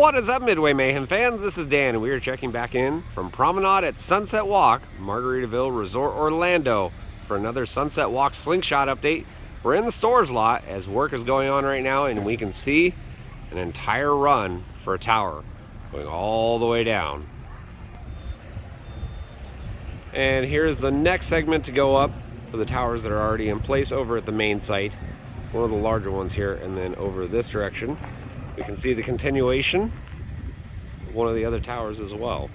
What is up, Midway Mayhem fans? This is Dan, and we are checking back in from Promenade at Sunset Walk, Margaritaville Resort, Orlando, for another Sunset Walk Slingshot update. We're in the storage lot as work is going on right now, and we can see an entire run for a tower going all the way down. And here's the next segment to go up for the towers that are already in place over at the main site. It's one of the larger ones here, and then over this direction we can see the continuation of one of the other towers as well.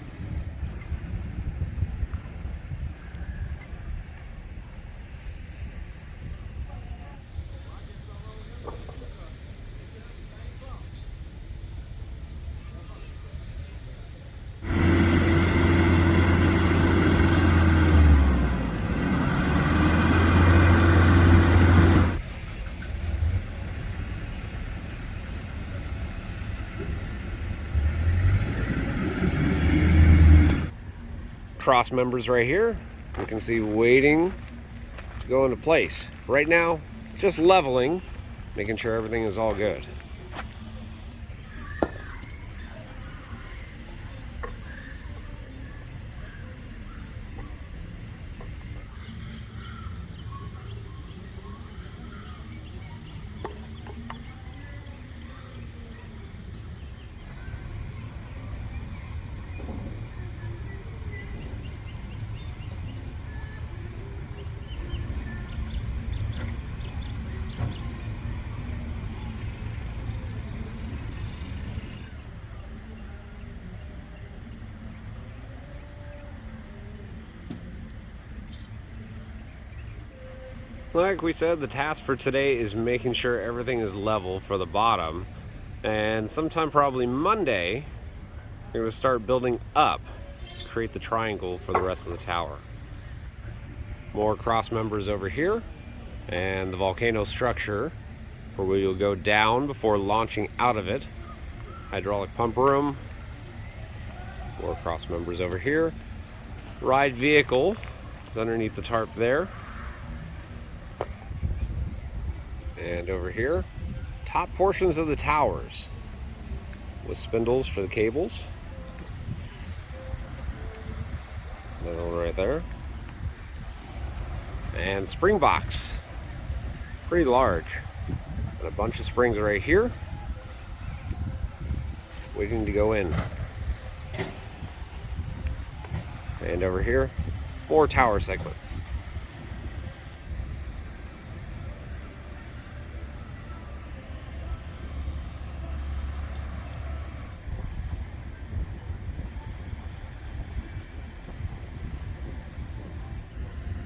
Cross members right here, you can see waiting to go into place. Right now, just leveling, making sure everything is all good. Like we said, the task for today is making sure everything is level for the bottom, and sometime probably Monday we're going to start building up, create the triangle for the rest of the tower. More cross members over here, and the volcano structure where we will go down before launching out of it. Hydraulic pump room, more cross members over here. Ride vehicle is underneath the tarp there. And over here, top portions of the towers with spindles for the cables. Another one right there. And spring box, pretty large. And a bunch of springs right here, waiting to go in. And over here, more tower segments.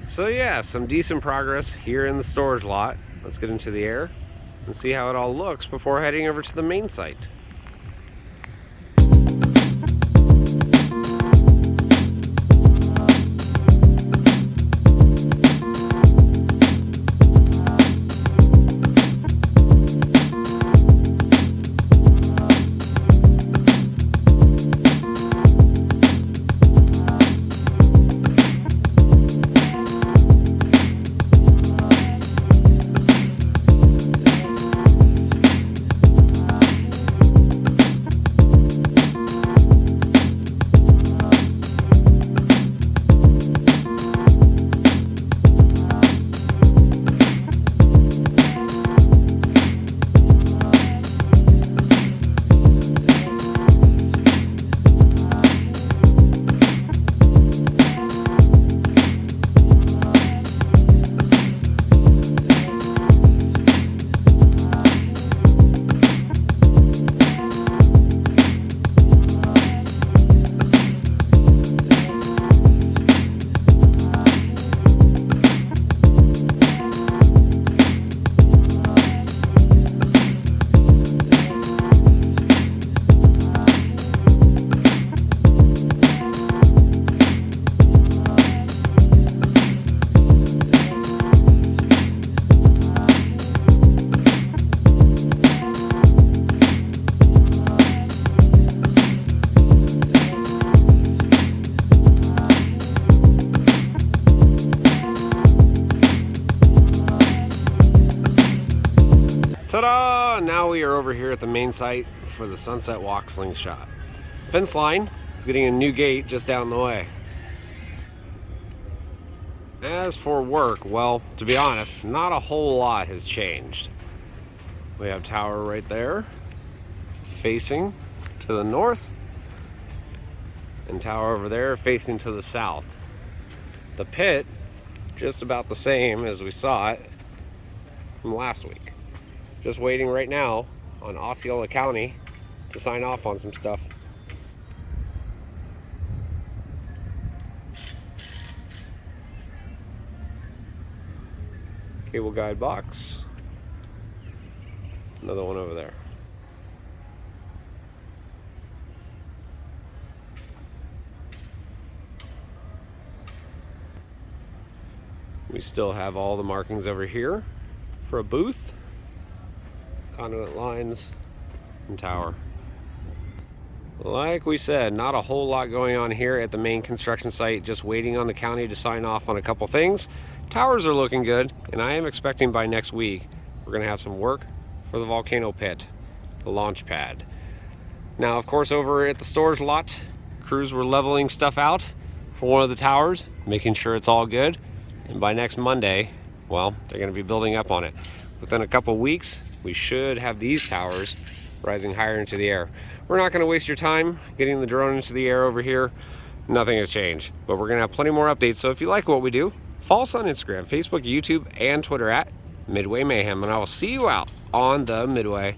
So yeah, some decent progress here in the storage lot. Let's get into the air and see how it all looks before heading over to the main site. Ta-da! Now we are over here at the main site for the Sunset Walk Slingshot. Fence line is getting a new gate just down the way. As for work, well, to be honest, not a whole lot has changed. We have tower right there, facing to the north, and tower over there facing to the south. The pit, just about the same as we saw it from last week. Just waiting right now on Osceola County to sign off on some stuff. Cable guide box. Another one over there. We still have all the markings over here for a booth, conduit lines, and tower. Like we said, not a whole lot going on here at the main construction site, just waiting on the county to sign off on a couple things. Towers are looking good, and I am expecting by next week we're going to have some work for the volcano pit, the launch pad. Now, of course, over at the storage lot, crews were leveling stuff out for one of the towers, making sure it's all good. And by next Monday, well, they're going to be building up on it. Within a couple weeks, we should have these towers rising higher into the air. We're not going to waste your time getting the drone into the air over here. Nothing has changed, but we're going to have plenty more updates. So if you like what we do, follow us on Instagram, Facebook, YouTube, and Twitter at Midway Mayhem, and I will see you out on the Midway.